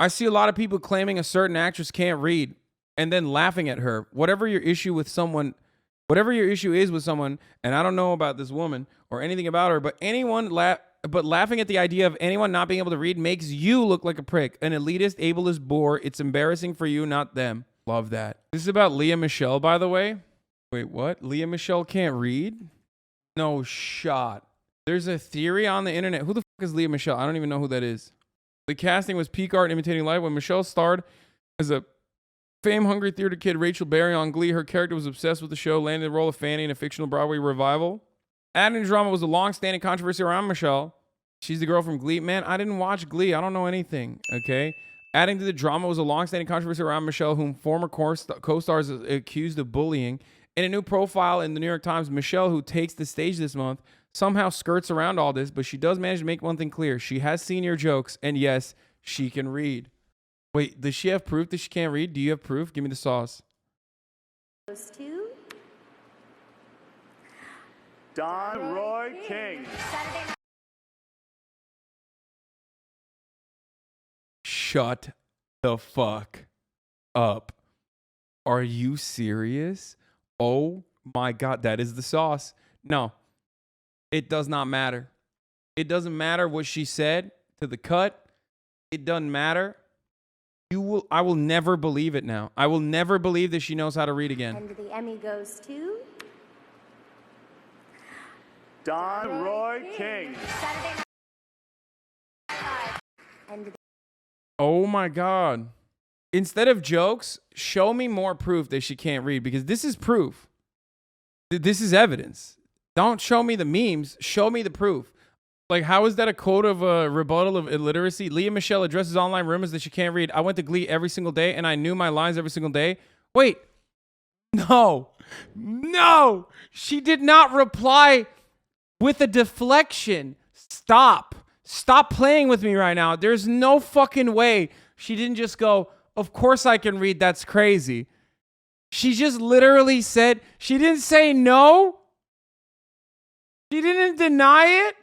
I see a lot of people claiming a certain actress can't read and then laughing at her. Whatever your issue is with someone, and I don't know about this woman or anything about her, but laughing at the idea of anyone not being able to read makes you look like a prick, an elitist, ableist bore. It's embarrassing for you, not them. Love that. This is about Lea Michele, by the way. Wait, what? Lea Michele can't read? No shot. There's a theory on the internet. Who the fuck is Lea Michele? I don't even know who that is. The casting was peak art imitating life. When Michelle starred as a fame-hungry theater kid, Rachel Berry on Glee, her character was obsessed with the show, landing the role of Fanny in a fictional Broadway revival. Adding drama was a long-standing controversy around Michelle. She's the girl from Glee. Man, I didn't watch Glee. I don't know anything, okay? Adding to the drama was a long-standing controversy around Michelle, whom former co-stars accused of bullying. In a new profile in the New York Times, Michelle, who takes the stage this month, somehow skirts around all this, but she does manage to make one thing clear. She has senior jokes, and yes, she can read. Wait, does she have proof that she can't read? Do you have proof? Give me the sauce. Goes to Don Roy King. Shut the fuck up. Are you serious? Oh my God, that is the sauce. No, it does not matter. It doesn't matter what she said to the cut. It doesn't matter. I will never believe it now. I will never believe that she knows how to read again. And the Emmy goes to Don Roy King. and Oh my God. Instead of jokes, show me more proof that she can't read, because this is proof. This is evidence. Don't show me the memes. Show me the proof. Like, how is that a quote of a rebuttal of illiteracy? Lea Michele addresses online rumors that she can't read. I went to Glee every single day, and I knew my lines every single day. Wait. No. She did not reply with a deflection. Stop playing with me right now. There's no fucking way she didn't just go, of course I can read. That's crazy. She just literally said, she didn't say no. She didn't deny it.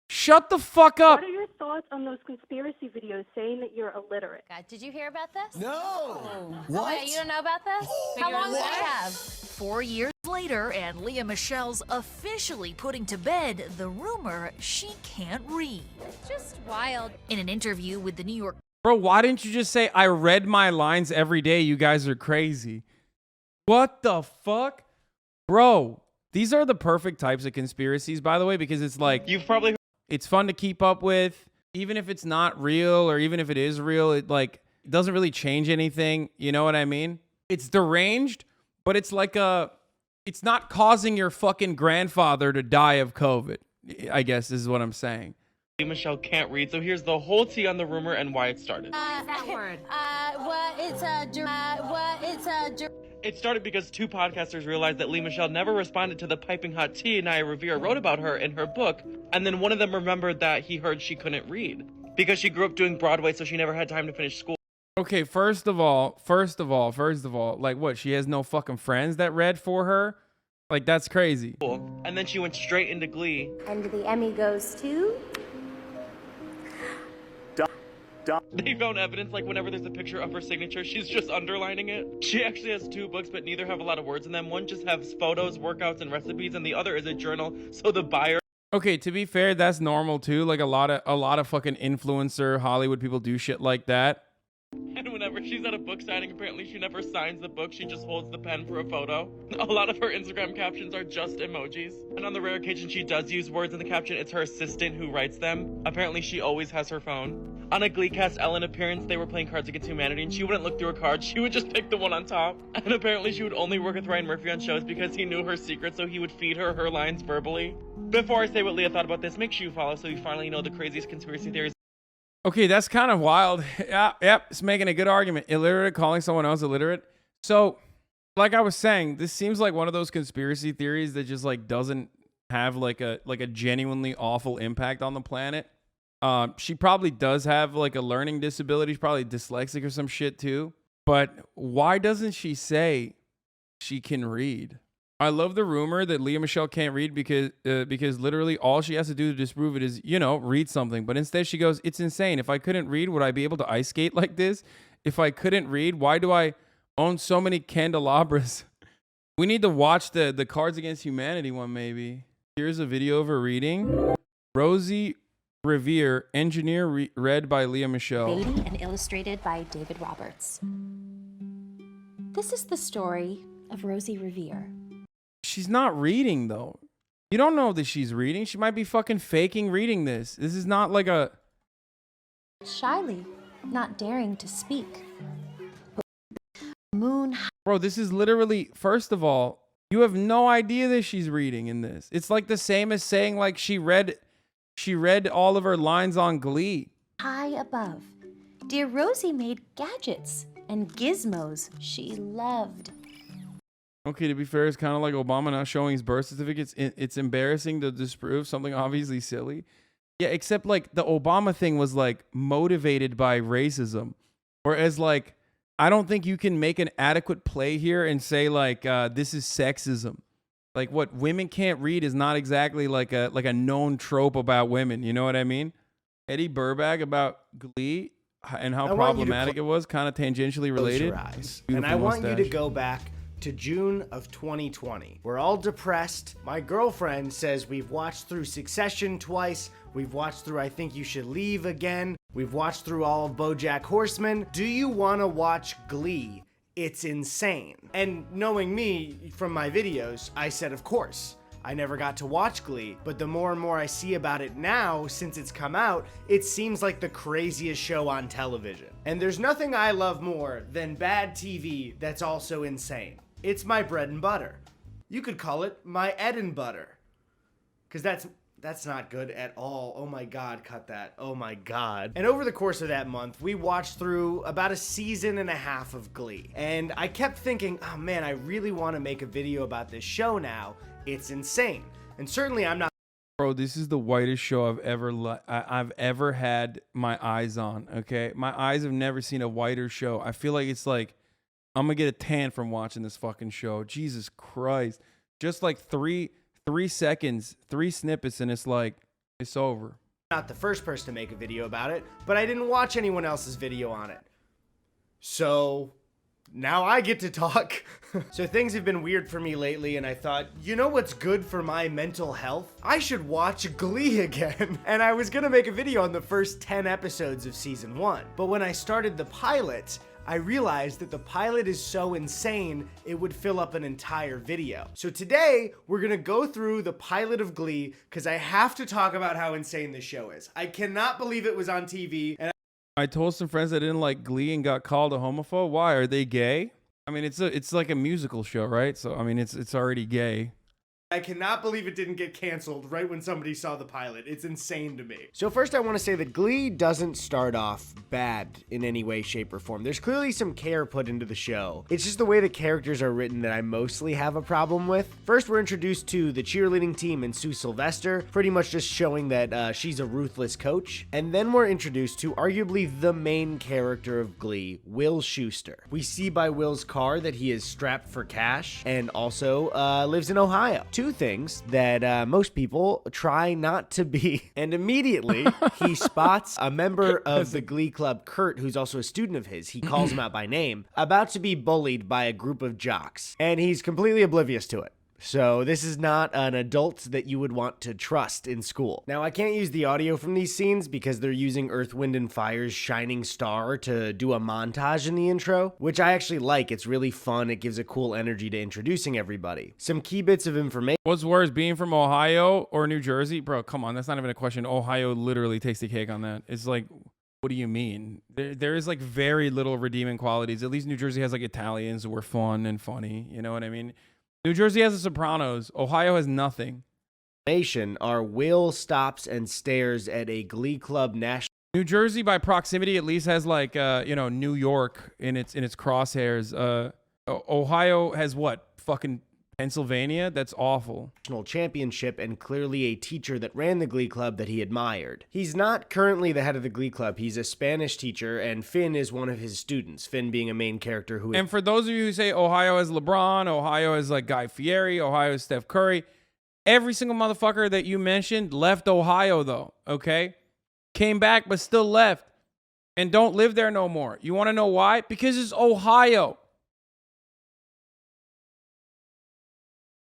Shut the fuck up. What are your thoughts on those conspiracy videos saying that you're illiterate? God, did you hear about this? No. What? Wait, you don't know about this? How long did I have? 4 years later, and Lea Michele's officially putting to bed the rumor she can't read. Just wild. In an interview with the New York Bro, why didn't you just say, I read my lines every day? You guys are crazy. What the fuck? Bro, these are the perfect types of conspiracies, by the way, because it's like, it's fun to keep up with. Even if it's not real, or even if it is real, it doesn't really change anything. You know what I mean? It's deranged, but it's like it's not causing your fucking grandfather to die of COVID, I guess is what I'm saying. Lea Michele can't read, so here's the whole tea on the rumor and why it started. That word. It started because two podcasters realized that Lea Michele never responded to the piping hot tea Naya Rivera wrote about her in her book, and then one of them remembered that he heard she couldn't read because she grew up doing Broadway, so she never had time to finish school. Okay, first of all, like what? She has no fucking friends that read for her? Like, that's crazy. And then she went straight into Glee. and the Emmy goes to They found evidence, like whenever there's a picture of her signature, she's just underlining it. She actually has two books, but neither have a lot of words in them. One just has photos, workouts, and recipes, and the other is a journal, so the buyer... Okay, to be fair, that's normal too. Like a lot of fucking influencer Hollywood people do shit like that. And whenever she's at a book signing, apparently she never signs the book, she just holds the pen for a photo. A lot of her Instagram captions are just emojis. And on the rare occasion she does use words in the caption, it's her assistant who writes them. Apparently she always has her phone. On a Glee Cast Ellen appearance, they were playing Cards Against Humanity, and she wouldn't look through her cards, she would just pick the one on top. And apparently she would only work with Ryan Murphy on shows because he knew her secret, so he would feed her lines verbally. Before I say what Lea thought about this, make sure you follow so you finally know the craziest conspiracy theories. Okay, that's kind of wild. Yep, it's making a good argument. Illiterate, calling someone else illiterate. So, like I was saying, this seems like one of those conspiracy theories that just like doesn't have like a genuinely awful impact on the planet. She probably does have like a learning disability. She's probably dyslexic or some shit too. But why doesn't she say she can read? I love the rumor that Lea Michele can't read because literally all she has to do to disprove it is, you know, read something. But instead she goes, it's insane. If I couldn't read, would I be able to ice skate like this? If I couldn't read, why do I own so many candelabras? We need to watch the Cards Against Humanity one maybe. Here's a video of her reading. Rosie Revere, engineer, read by Lea Michele. Beatty and illustrated by David Roberts. This is the story of Rosie Revere. She's not reading though. You don't know that she's reading. She might be fucking faking reading this. This is not like a... Shyly, not daring to speak. Moon. Bro, this is literally, first of all, you have no idea that she's reading in this. It's like the same as saying like she read all of her lines on Glee. High above. Dear Rosie made gadgets and gizmos she loved. Okay, to be fair, it's kind of like Obama not showing his birth certificates. It's embarrassing to disprove something obviously silly. Yeah, except like the Obama thing was like motivated by racism. Whereas like, I don't think you can make an adequate play here and say like, this is sexism. Like what women can't read is not exactly like a known trope about women. You know what I mean? Eddie Burbag about Glee and how problematic it was, kind of tangentially related. And I want you to go back to June of 2020. We're all depressed. My girlfriend says we've watched through Succession twice. We've watched through I Think You Should Leave again. We've watched through all of BoJack Horseman. Do you want to watch Glee? It's insane. And knowing me from my videos, I said of course. I never got to watch Glee, but the more and more I see about it now, since it's come out, it seems like the craziest show on television. And there's nothing I love more than bad TV that's also insane. It's my bread and butter. You could call it my Ed and butter. Because that's not good at all. Oh my God, cut that. Oh my God. And over the course of that month, we watched through about a season and a half of Glee. And I kept thinking, oh man, I really want to make a video about this show now. It's insane. And certainly I'm not. Bro, this is the whitest show I've ever had my eyes on, okay? My eyes have never seen a whiter show. I feel like it's like, I'm gonna get a tan from watching this fucking show. Jesus Christ. Just like three seconds, 3 snippets, and it's like, it's over. Not the first person to make a video about it, but I didn't watch anyone else's video on it. So now I get to talk. So things have been weird for me lately, and I thought, you know what's good for my mental health? I should watch Glee again. And I was gonna make a video on the first 10 episodes of season 1. But when I started the pilot, I realized that the pilot is so insane, it would fill up an entire video. So today, we're gonna go through the pilot of Glee, because I have to talk about how insane this show is. I cannot believe it was on TV, and I told some friends that didn't like Glee and got called a homophobe. Why? Are they gay? I mean, it's like a musical show, right? So, I mean, it's already gay. I cannot believe it didn't get canceled right when somebody saw the pilot. It's insane to me. So first I want to say that Glee doesn't start off bad in any way, shape, or form. There's clearly some care put into the show. It's just the way the characters are written that I mostly have a problem with. First, we're introduced to the cheerleading team and Sue Sylvester, pretty much just showing that she's a ruthless coach. And then we're introduced to arguably the main character of Glee, Will Schuester. We see by Will's car that he is strapped for cash and also lives in Ohio. Two things that most people try not to be. And immediately he spots a member of the Glee Club, Kurt, who's also a student of his. He calls him out by name, about to be bullied by a group of jocks. And he's completely oblivious to it. So this is not an adult that you would want to trust in school. Now, I can't use the audio from these scenes because they're using Earth, Wind, and Fire's Shining Star to do a montage in the intro, which I actually like. It's really fun. It gives a cool energy to introducing everybody. Some key bits of information. What's worse, being from Ohio or New Jersey? Bro, come on. That's not even a question. Ohio literally takes the cake on that. It's like, what do you mean? There is like very little redeeming qualities. At least New Jersey has like Italians who are fun and funny. You know what I mean? New Jersey has the Sopranos. Ohio has nothing. Are Will stops and stares at a Glee Club national. New Jersey, by proximity, at least has like New York in its crosshairs. Ohio has what? Fucking Pennsylvania? That's awful. National championship and clearly a teacher that ran the Glee Club that he admired. He's not currently the head of the Glee Club. He's a Spanish teacher, and Finn is one of his students. Finn being a main character who. And for those of you who say Ohio has LeBron, Ohio has like Guy Fieri, Ohio has Steph Curry, every single motherfucker that you mentioned left Ohio though. Okay, came back but still left, and don't live there no more. You want to know why? Because it's Ohio.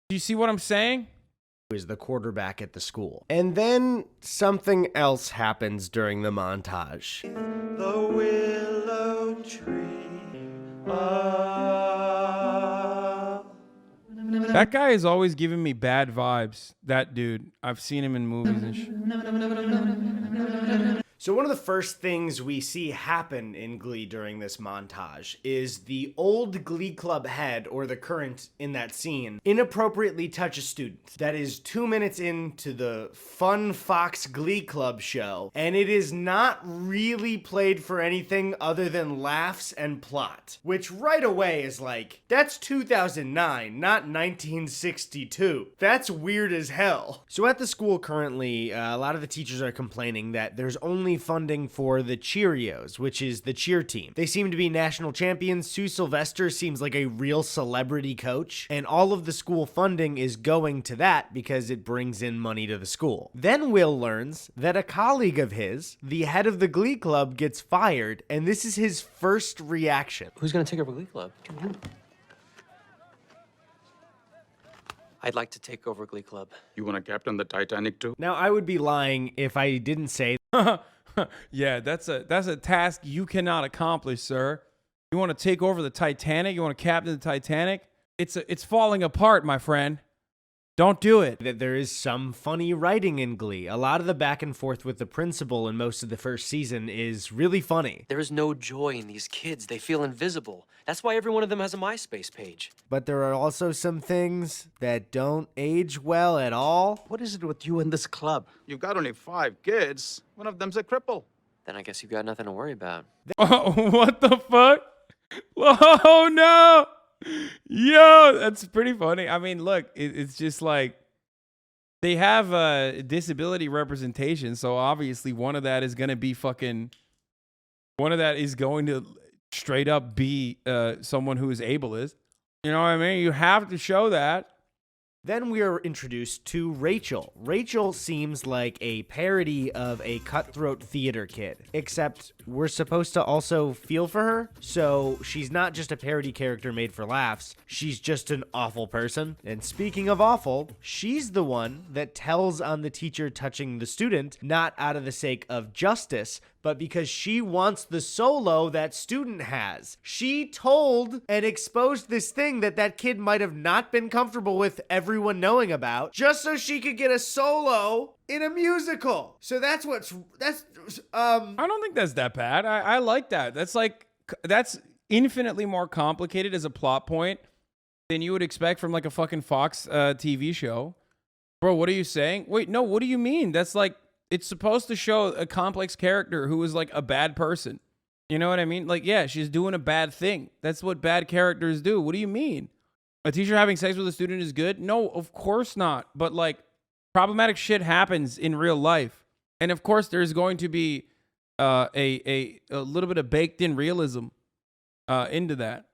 Do you see what I'm saying? Is the quarterback at the school. And then something else happens during the montage. The willow tree. That guy is always giving me bad vibes. That dude. I've seen him in movies and shit. So one of the first things we see happen in Glee during this montage is the old Glee Club head, or the current in that scene, inappropriately touch a student. That is 2 minutes into the Fun Fox Glee Club show, and it is not really played for anything other than laughs and plot, which right away is like, that's 2009, not 1962. That's weird as hell. So at the school currently, a lot of the teachers are complaining that there's only funding for the Cheerios, which is the cheer team. They seem to be national champions. Sue Sylvester seems like a real celebrity coach, and all of the school funding is going to that because it brings in money to the school. Then Will learns that a colleague of his, the head of the Glee Club, gets fired, and this is his first reaction. Who's gonna take over Glee Club? I'd like to take over Glee Club. You want to captain the Titanic too? Now, I would be lying if I didn't say yeah, that's a task you cannot accomplish, sir. You want to take over the Titanic? You want to captain the Titanic? It's falling apart, my friend. Don't do it. That there is some funny writing in Glee. A lot of the back and forth with the principal in most of the first season is really funny. There is no joy in these kids. They feel invisible. That's why every one of them has a MySpace page. But there are also some things that don't age well at all. What is it with you and this club? You've got only 5 kids. One of them's a cripple. Then I guess you've got nothing to worry about. Oh, what the fuck? Oh, no. Yo, that's pretty funny. I mean, look, it's just like they have a disability representation. So obviously one of that is going to be one of that is going to straight up be someone who is ableist. You know what I mean? You have to show that. Then we are introduced to Rachel. Rachel seems like a parody of a cutthroat theater kid, except we're supposed to also feel for her. So she's not just a parody character made for laughs. She's just an awful person. And speaking of awful, she's the one that tells on the teacher touching the student, not out of the sake of justice, but because she wants the solo that student has. She told and exposed this thing that kid might have not been comfortable with everyone knowing about, just so she could get a solo in a musical. So that's I don't think that's that bad. I like that. That's infinitely more complicated as a plot point than you would expect from like a fucking Fox TV show. Bro, what are you saying? Wait, no, what do you mean? That's like, it's supposed to show a complex character who is like a bad person. You know what I mean? Like, yeah, she's doing a bad thing. That's what bad characters do. What do you mean? A teacher having sex with a student is good? No, of course not. But like, problematic shit happens in real life. And of course, there's going to be a little bit of baked in realism into that.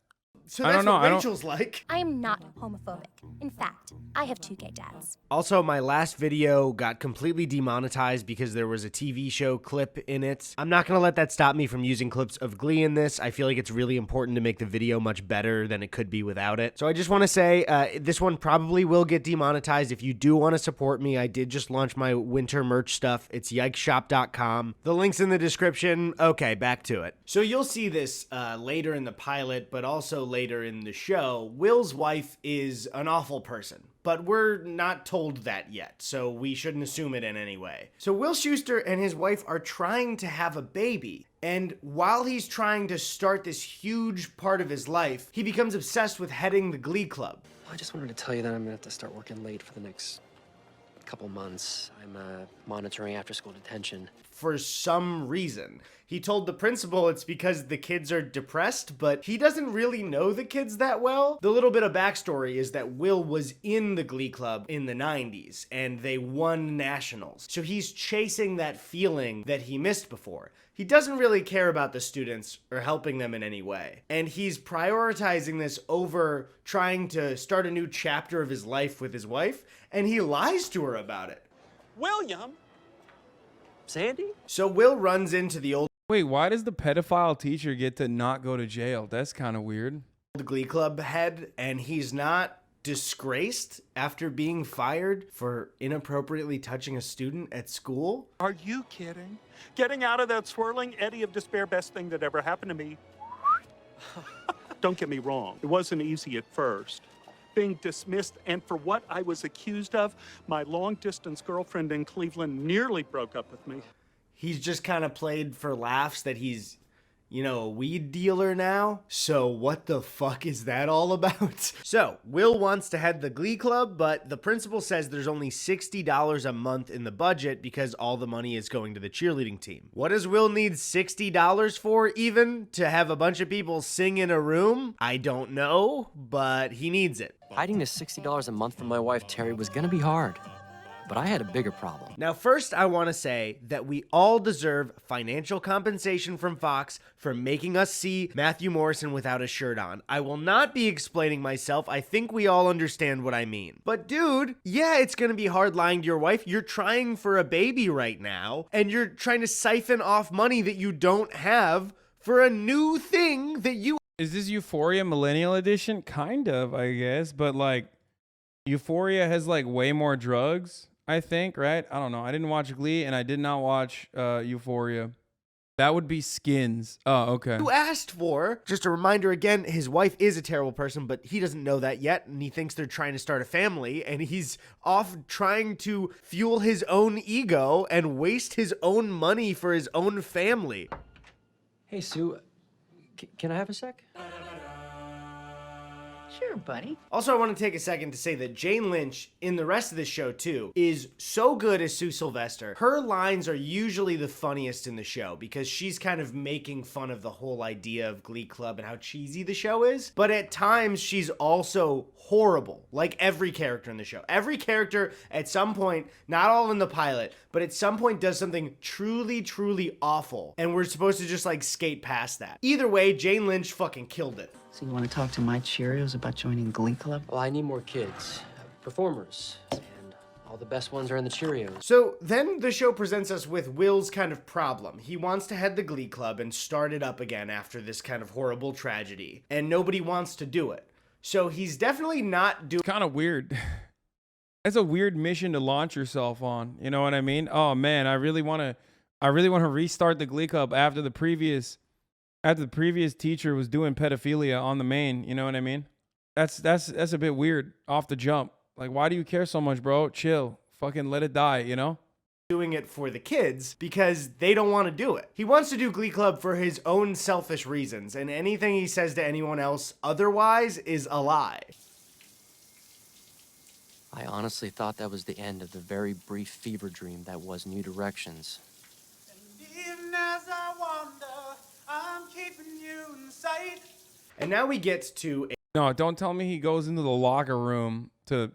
So that's what Rachel's like. I am not homophobic. In fact, I have 2 gay dads. Also, my last video got completely demonetized because there was a TV show clip in it. I'm not going to let that stop me from using clips of Glee in this. I feel like it's really important to make the video much better than it could be without it. So I just want to say this one probably will get demonetized. If you do want to support me, I did just launch my winter merch stuff. It's yikeshop.com. The link's in the description. Okay, back to it. So you'll see this later in the pilot, but also later in the show. Will's wife is an awful person, but we're not told that yet, so we shouldn't assume it in any way. So Will Schuester and his wife are trying to have a baby, and while he's trying to start this huge part of his life, he becomes obsessed with heading the Glee Club. I just wanted to tell you that I'm gonna have to start working late for the next couple months. I'm monitoring after-school detention. for some reason. He told the principal it's because the kids are depressed, but he doesn't really know the kids that well. The little bit of backstory is that Will was in the Glee Club in the 90s, and they won nationals. So he's chasing that feeling that he missed before. He doesn't really care about the students or helping them in any way. And he's prioritizing this over trying to start a new chapter of his life with his wife, and he lies to her about it. William? Sandy? So Will runs into the old Wait, why does the pedophile teacher get to not go to jail? That's kind of weird. Glee Club head, and he's not disgraced after being fired for inappropriately touching a student at school? Are you kidding? Getting out of that swirling eddy of despair, best thing that ever happened to me. Don't get me wrong, it wasn't easy at first. Being dismissed, and for what I was accused of, my long-distance girlfriend in Cleveland nearly broke up with me. He's just kind of played for laughs that he's, you know, a weed dealer now. So what the fuck is that all about? So Will wants to head the Glee Club, but the principal says there's only $60 a month in the budget because all the money is going to the cheerleading team. What does Will need $60 for even? To have a bunch of people sing in a room? I don't know, but he needs it. Hiding the $60 a month from my wife, Terry, was gonna be hard. But I had a bigger problem. Now, first, I want to say that we all deserve financial compensation from Fox for making us see Matthew Morrison without a shirt on. I will not be explaining myself. I think we all understand what I mean. But dude, yeah, it's going to be hard lying to your wife. You're trying for a baby right now, and you're trying to siphon off money that you don't have for a new thing that you... Is this Euphoria Millennial Edition? Kind of, I guess. But like, Euphoria has like way more drugs, I think, right? I don't know. I didn't watch Glee and I did not watch Euphoria. That would be Skins. Oh, okay. You asked for. Just a reminder again, his wife is a terrible person, but he doesn't know that yet, and he thinks they're trying to start a family, and he's off trying to fuel his own ego and waste his own money for his own family. Hey, Sue, can I have a sec? Sure, buddy. Also, I want to take a second to say that Jane Lynch, in the rest of the show too, is so good as Sue Sylvester. Her lines are usually the funniest in the show because she's kind of making fun of the whole idea of Glee Club and how cheesy the show is. But at times, she's also horrible, like every character in the show. Every character at some point, not all in the pilot, but at some point does something truly, truly awful. And we're supposed to just like skate past that. Either way, Jane Lynch fucking killed it. So you want to talk to my Cheerios about joining Glee Club? Well, I need more kids, performers, and all the best ones are in the Cheerios. So then the show presents us with Will's kind of problem. He wants to head the Glee Club and start it up again after this kind of horrible tragedy, and nobody wants to do it. So he's definitely not doing... Kind of weird. That's a weird mission to launch yourself on. You know what I mean? Oh man, I really want to restart the Glee Club after the previous teacher was doing pedophilia on the main. You know what I mean? That's a bit weird off the jump. Like, why do you care so much, bro? Chill. Fucking let it die, you know? Doing it for the kids because they don't want to do it. He wants to do Glee Club for his own selfish reasons, and anything he says to anyone else otherwise is a lie. I honestly thought that was the end of the very brief fever dream that was New Directions. Even as I wander, I'm keeping you in sight. And now we get to No, don't tell me he goes into the locker room to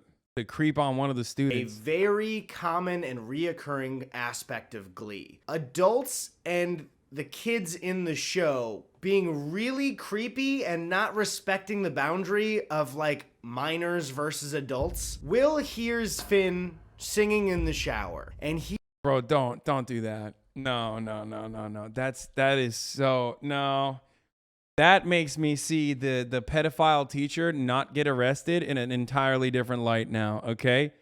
creep on one of the a students. very common and reoccurring aspect of Glee. Adults and the kids in the show being really creepy and not respecting the boundary of like minors versus adults. Will hears Finn singing in the shower and he... Bro, don't do that. No. That is so, no. That makes me see the pedophile teacher not get arrested in an entirely different light now, okay?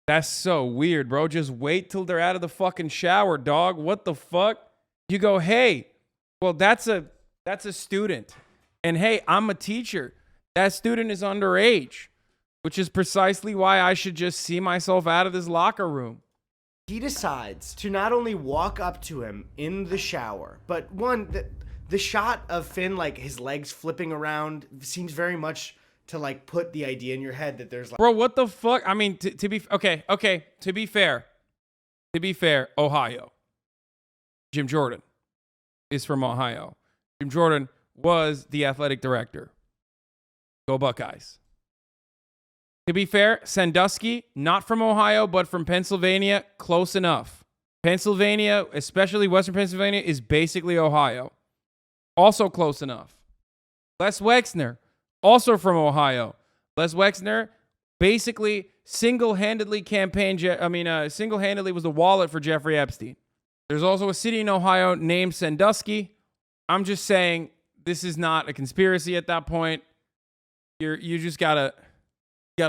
That's so weird, bro. Just wait till they're out of the fucking shower, dog. What the fuck? You go, hey, well, that's a student. And hey, I'm a teacher. That student is underage, which is precisely why I should just see myself out of this locker room. He decides to not only walk up to him in the shower, but the shot of Finn, like his legs flipping around, seems very much to like put the idea in your head that there's like... Bro, what the fuck? I mean, to be fair, Ohio. Jim Jordan is from Ohio. Jim Jordan was the athletic director. Go Buckeyes. To be fair, Sandusky, not from Ohio, but from Pennsylvania, close enough. Pennsylvania, especially Western Pennsylvania, is basically Ohio. Also close enough. Les Wexner, also from Ohio. Les Wexner basically single-handedly single-handedly was the wallet for Jeffrey Epstein. There's also a city in Ohio named Sandusky. I'm just saying this is not a conspiracy at that point. You just gotta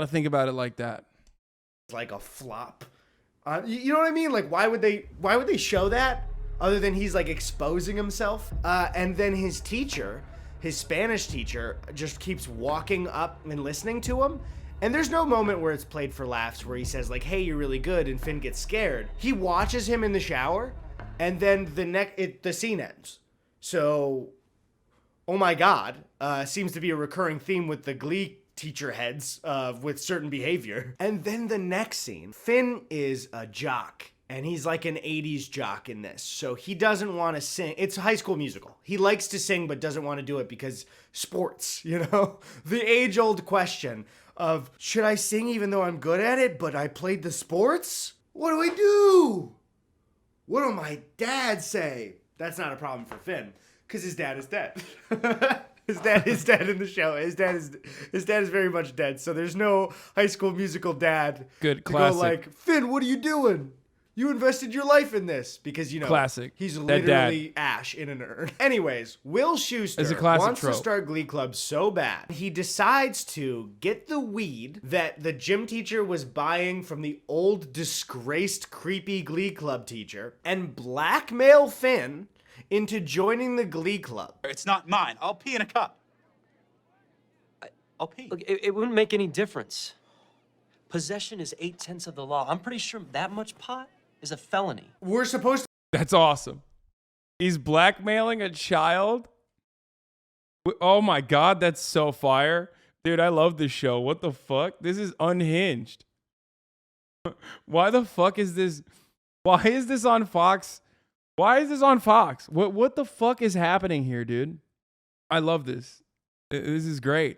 think about it like that. It's like a flop. You know what I mean? Like, why would they show that other than he's like exposing himself? And then his teacher, his Spanish teacher, just keeps walking up and listening to him. And there's no moment where it's played for laughs where he says like, "Hey, you're really good," and Finn gets scared. He watches him in the shower, and then the scene ends. So, oh my God, seems to be a recurring theme with the Glee teacher heads with certain behavior. And then the next scene, Finn is a jock, and he's like an 80s jock in this. So he doesn't want to sing. It's a High School Musical. He likes to sing but doesn't want to do it because sports, you know? The age-old question of, should I sing even though I'm good at it, but I played the sports? What do I do? What will my dad say? That's not a problem for Finn, because his dad is dead. His dad is dead in the show. His dad is very much dead. So there's no High School Musical dad Good, to classic. go like, "Finn, what are you doing? You invested your life in this," because you know, Classic. He's That literally ash in an urn. Anyways, Will Schuester It's a classic wants trope. to start Glee Club so bad. He decides to get the weed that the gym teacher was buying from the old disgraced creepy Glee Club teacher and blackmail Finn into joining the Glee Club. It's not mine. I'll pee in a cup. I'll pee. Look, it wouldn't make any difference. Possession is 8/10 of the law. I'm pretty sure that much pot is a felony. We're supposed to... That's awesome. He's blackmailing a child? Oh my God, that's so fire. Dude, I love this show. What the fuck? This is unhinged. Why the fuck is this? Why is this on Fox? Why is this on Fox? What the fuck is happening here, dude? I love this. This is great.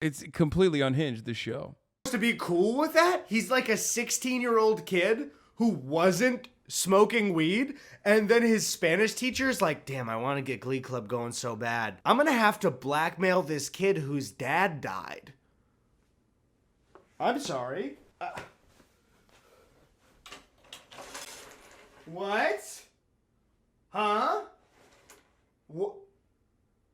It's completely unhinged, this show. to be cool with that? He's like a 16-year-old kid who wasn't smoking weed, and then his Spanish teacher's like, "Damn, I want to get Glee Club going so bad. I'm gonna have to blackmail this kid whose dad died." I'm sorry. What? Huh? What?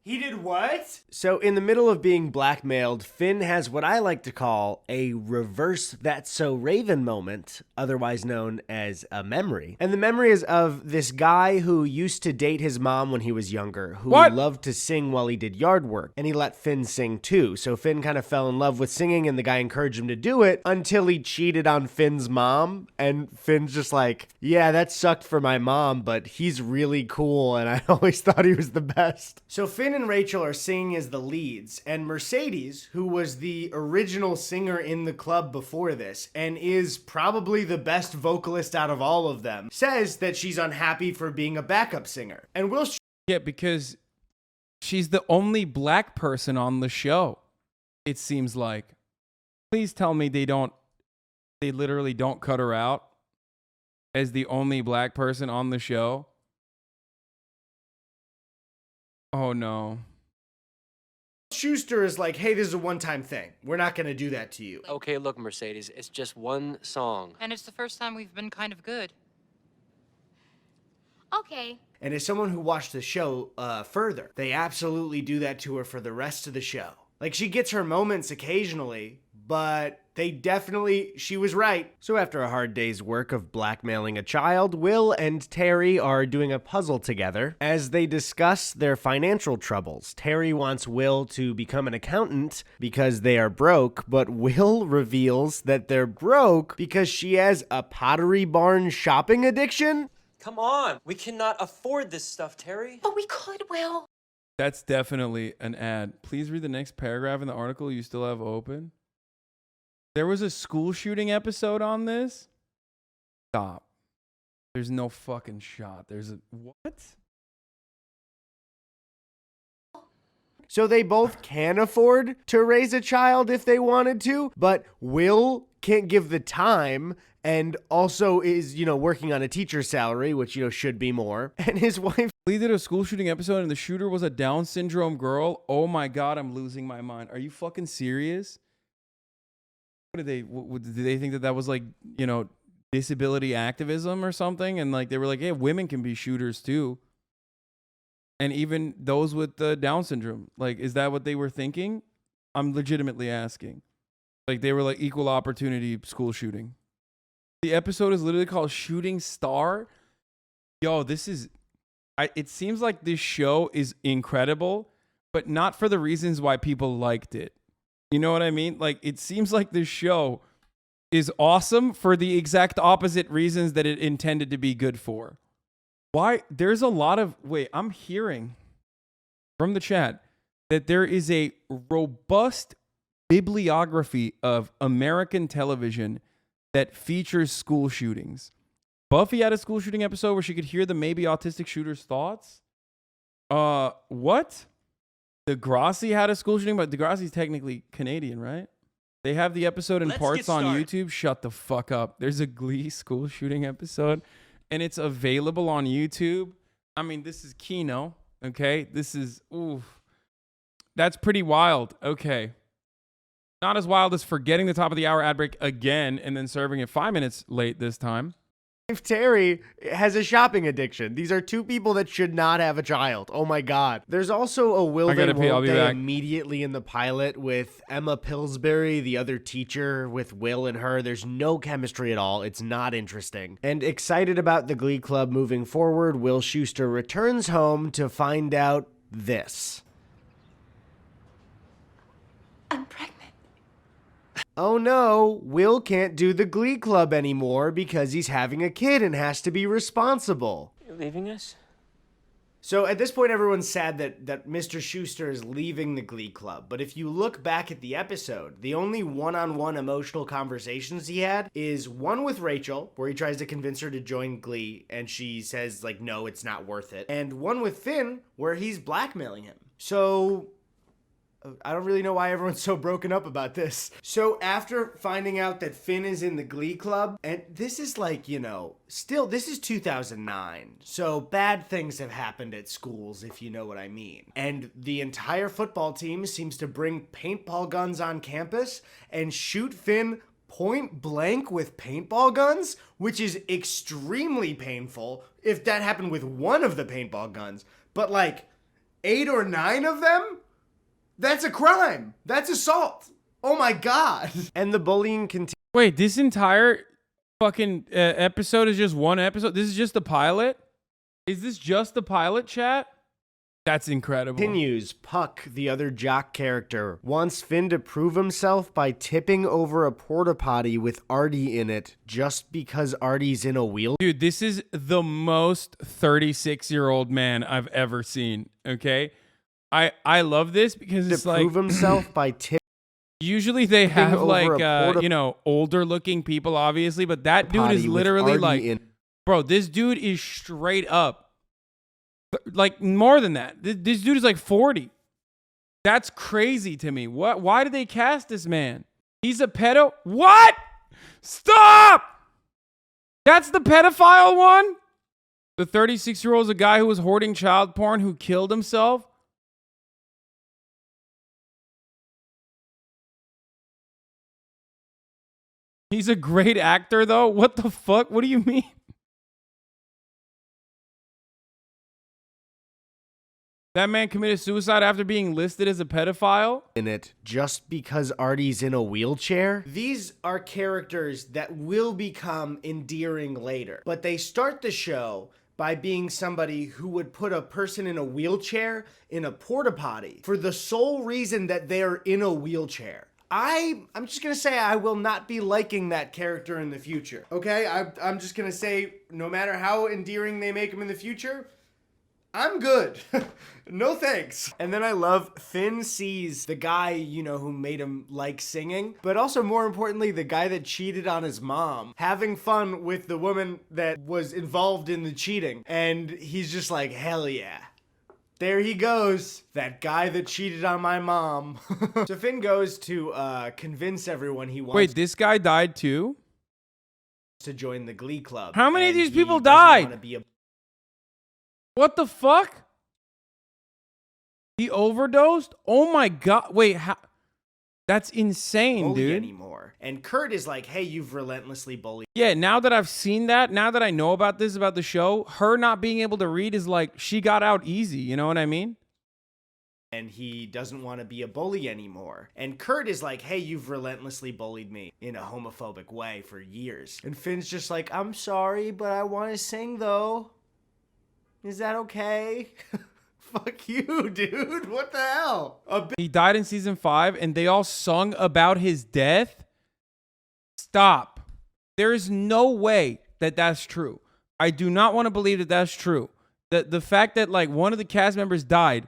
He did what? So in the middle of being blackmailed, Finn has what I like to call a reverse That's So Raven moment, otherwise known as a memory. And the memory is of this guy who used to date his mom when he was younger, who loved to sing while he did yard work, and he let Finn sing too. So Finn kind of fell in love with singing, and the guy encouraged him to do it until he cheated on Finn's mom, and Finn's just like, "Yeah, that sucked for my mom, but he's really cool, and I always thought he was the best." So Finn and Rachel are singing as the leads, and Mercedes, who was the original singer in the club before this and is probably the best vocalist out of all of them, says that she's unhappy for being a backup singer. And Will... Yeah, because she's the only black person on the show, it seems like. Please tell me they literally don't cut her out as the only black person on the show. Oh, no. Schuester is like, "Hey, this is a one-time thing. We're not going to do that to you." Okay, look, Mercedes, it's just one song. And it's the first time we've been kind of good. Okay. And as someone who watched the show further, they absolutely do that to her for the rest of the show. Like, she gets her moments occasionally, but she was right. So after a hard day's work of blackmailing a child, Will and Terry are doing a puzzle together as they discuss their financial troubles. Terry wants Will to become an accountant because they are broke, but Will reveals that they're broke because she has a Pottery Barn shopping addiction. Come on, we cannot afford this stuff, Terry. But we could, Will. That's definitely an ad. Please read the next paragraph in the article you still have open. There was a school shooting episode on this? Stop. There's no fucking shot. There's a what? So they both can afford to raise a child if they wanted to, but Will can't give the time and also is, working on a teacher's salary, which, should be more. And his wife. Lee did a school shooting episode and the shooter was a Down syndrome girl. Oh my God, I'm losing my mind. Are you fucking serious? What did they think that was like, disability activism or something? And like, they were like, yeah, women can be shooters too. And even those with the Down syndrome, like, is that what they were thinking? I'm legitimately asking. Like, they were like equal opportunity school shooting. The episode is literally called Shooting Star. Yo, it seems like this show is incredible, but not for the reasons why people liked it. You know what I mean? Like, it seems like this show is awesome for the exact opposite reasons that it intended to be good for. Why? There's a lot of... Wait, I'm hearing from the chat that there is a robust bibliography of American television that features school shootings. Buffy had a school shooting episode where she could hear the maybe autistic shooter's thoughts. What? Degrassi had a school shooting, but Degrassi's technically Canadian, right? They have the episode in parts on YouTube. Shut the fuck up. There's a Glee school shooting episode, and it's available on YouTube. I mean, this is Kino, okay? This is, oof. That's pretty wild. Okay. Not as wild as forgetting the top of the hour ad break again and then serving it 5 minutes late this time. If Terry has a shopping addiction, these are two people that should not have a child. Oh my God. There's also a Will They Won't They immediately in the pilot with Emma Pillsbury, the other teacher, with Will and her. There's no chemistry at all. It's not interesting. And excited about the Glee Club moving forward, Will Schuester returns home to find out this. I'm pregnant. Oh no, Will can't do the Glee Club anymore because he's having a kid and has to be responsible. You're leaving us? So at this point, everyone's sad that Mr. Schuester is leaving the Glee Club. But if you look back at the episode, the only one-on-one emotional conversations he had is one with Rachel, where he tries to convince her to join Glee, and she says, like, no, it's not worth it. And one with Finn, where he's blackmailing him. So I don't really know why everyone's so broken up about this. So after finding out that Finn is in the Glee Club, and this is like, still, this is 2009. So bad things have happened at schools, if you know what I mean. And the entire football team seems to bring paintball guns on campus and shoot Finn point blank with paintball guns, which is extremely painful if that happened with one of the paintball guns. But like 8 or 9 of them? That's a crime. That's assault. Oh my God. And the bullying continues. Wait, this entire fucking episode is just one episode? This is just the pilot? Is this just the pilot, chat? That's incredible. Continues. Puck, the other jock character, wants Finn to prove himself by tipping over a porta potty with Artie in it just because Artie's in a wheel. Dude, this is the most 36-year-old man I've ever seen, okay? I love this because it's like... To prove himself by usually they have like, older looking people, obviously, but that dude is literally like... Bro, this dude is straight up. Like, more than that. This dude is like 40. That's crazy to me. Why did they cast this man? He's a pedo... What? Stop! That's the pedophile one? The 36-year-old is a guy who was hoarding child porn who killed himself? He's a great actor, though? What the fuck? What do you mean? That man committed suicide after being listed as a pedophile? In it just because Artie's in a wheelchair? These are characters that will become endearing later. But they start the show by being somebody who would put a person in a wheelchair in a porta potty for the sole reason that they're in a wheelchair. I'm just going to say I will not be liking that character in the future, okay? I'm just going to say no matter how endearing they make him in the future, I'm good. No thanks. And then I love Finn sees the guy, you know, who made him like singing, but also more importantly, the guy that cheated on his mom, having fun with the woman that was involved in the cheating. And he's just like, hell yeah. There he goes, that guy that cheated on my mom. So Finn goes to convince everyone he wants. Wait, this guy died too? To join the Glee club. How many of and these he people doesn't died? wanna be a What the fuck? He overdosed? Oh my god. Wait, how? That's insane, bully dude. anymore. And Kurt is like, hey, you've relentlessly bullied. Yeah, now that I've seen that, now that I know about this, about the show, her not being able to read is like, she got out easy. You know what I mean? And he doesn't want to be a bully anymore. And Kurt is like, hey, you've relentlessly bullied me in a homophobic way for years. And Finn's just like, I'm sorry, but I want to sing though. Is that okay? Fuck you, dude. What the hell? He died in season 5 and they all sung about his death. Stop. There is no way that that's true. I do not want to believe that that's true. The fact that like one of the cast members died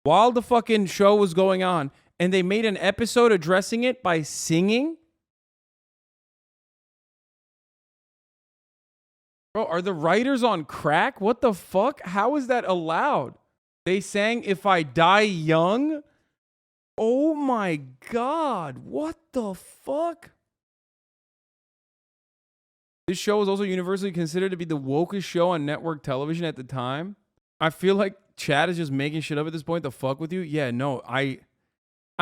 while the fucking show was going on and they made an episode addressing it by singing. Bro, are the writers on crack? What the fuck? How is that allowed? They sang If I Die Young? Oh my god. What the fuck? This show was also universally considered to be the wokest show on network television at the time. I feel like Chad is just making shit up at this point to fuck with you. Yeah, no, I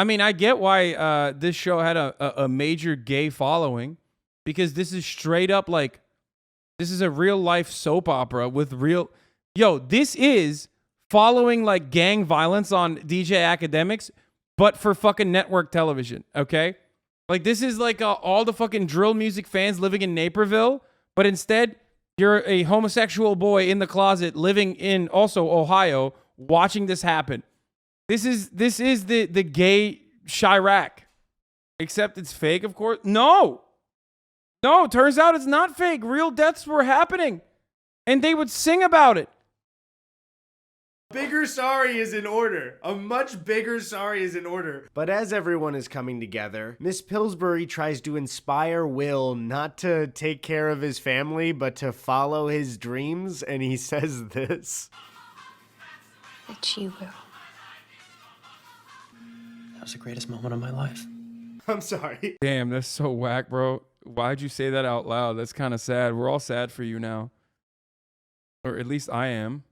mean, I get why this show had a major gay following, because this is straight up like, this is a real life soap opera with real, yo, this is following like gang violence on DJ Academics, but for fucking network television, okay? Like this is like all the fucking drill music fans living in Naperville, but instead you're a homosexual boy in the closet living in also Ohio watching this happen. This is the gay Chirac, except it's fake, of course. No, turns out it's not fake. Real deaths were happening and they would sing about it. Bigger sorry is in order. A much bigger sorry is in order. But as everyone is coming together, Miss Pillsbury tries to inspire Will not to take care of his family, but to follow his dreams. And he says this. That you will. That was the greatest moment of my life. I'm sorry. Damn, that's so whack, bro. Why'd you say that out loud? That's kind of sad. We're all sad for you now. Or at least I am.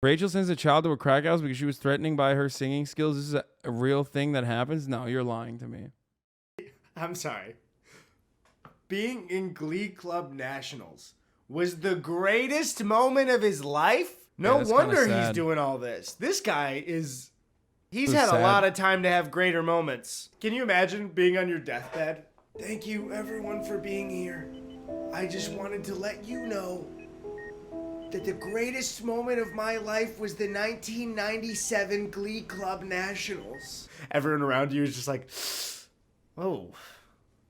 Rachel sends a child to a crack house because she was threatening by her singing skills. This is a real thing that happens? No, you're lying to me. I'm sorry. Being in Glee Club Nationals was the greatest moment of his life? No wonder he's doing all this. This guy is... He's had a lot of time to have greater moments. Can you imagine being on your deathbed? Thank you, everyone, for being here. I just wanted to let you know that the greatest moment of my life was the 1997 Glee Club Nationals. Everyone around you is just like, oh,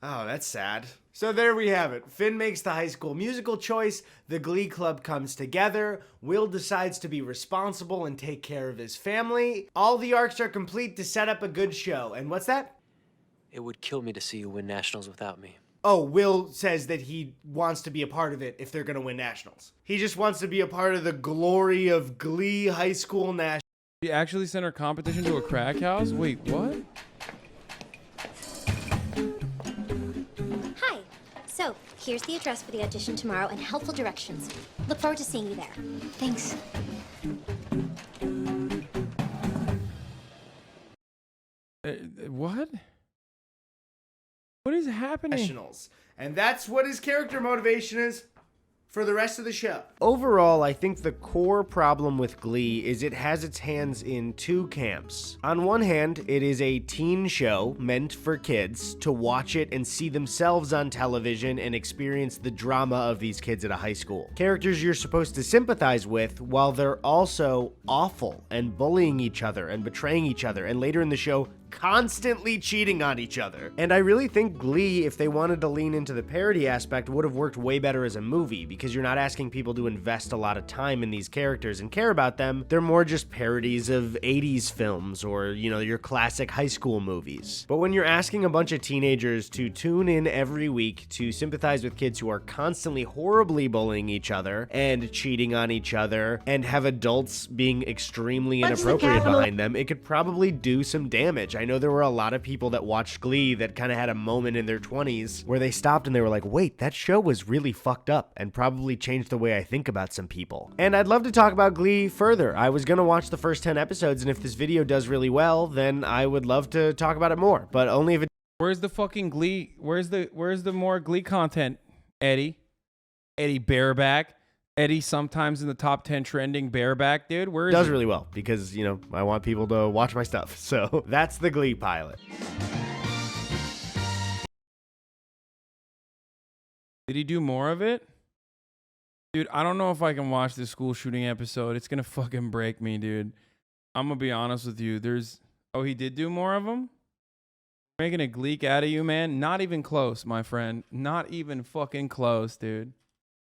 that's sad. So there we have it. Finn makes the High School Musical choice. The Glee Club comes together. Will decides to be responsible and take care of his family. All the arcs are complete to set up a good show. And what's that? It would kill me to see you win nationals without me. Oh, Will says that he wants to be a part of it if they're going to win nationals. He just wants to be a part of the glory of Glee High School Nationals. She actually sent her competition to a crack house? Wait, what? Hi. So, here's the address for the audition tomorrow and helpful directions. Look forward to seeing you there. Thanks. What? What is happening? And that's what his character motivation is for the rest of the show. Overall, I think the core problem with Glee is it has its hands in two camps. On one hand, it is a teen show meant for kids to watch it and see themselves on television and experience the drama of these kids at a high school. Characters you're supposed to sympathize with while they're also awful and bullying each other and betraying each other, and later in the show, constantly cheating on each other. And I really think Glee, if they wanted to lean into the parody aspect, would have worked way better as a movie, because you're not asking people to invest a lot of time in these characters and care about them. They're more just parodies of 80s films or, you know, your classic high school movies. But when you're asking a bunch of teenagers to tune in every week to sympathize with kids who are constantly horribly bullying each other and cheating on each other and have adults being extremely inappropriate behind them, it could probably do some damage. I know there were a lot of people that watched Glee that kind of had a moment in their 20s where they stopped and they were like, wait, that show was really fucked up and probably changed the way I think about some people. And I'd love to talk about Glee further. I was gonna watch the first 10 episodes, and if this video does really well, then I would love to talk about it more, but only if it— Where's the fucking Glee? Where's the more Glee content, Eddie? Eddie bareback. Eddie sometimes in the top 10 trending bareback, dude. Where is does it? really well because, you know, I want people to watch my stuff. So that's the Glee pilot. Did he do more of it? Dude, I don't know if I can watch this school shooting episode. It's gonna fucking break me, dude. I'm gonna be honest with you. Oh, he did do more of them? Making a Gleek out of you, man? Not even close, my friend. Not even fucking close, dude.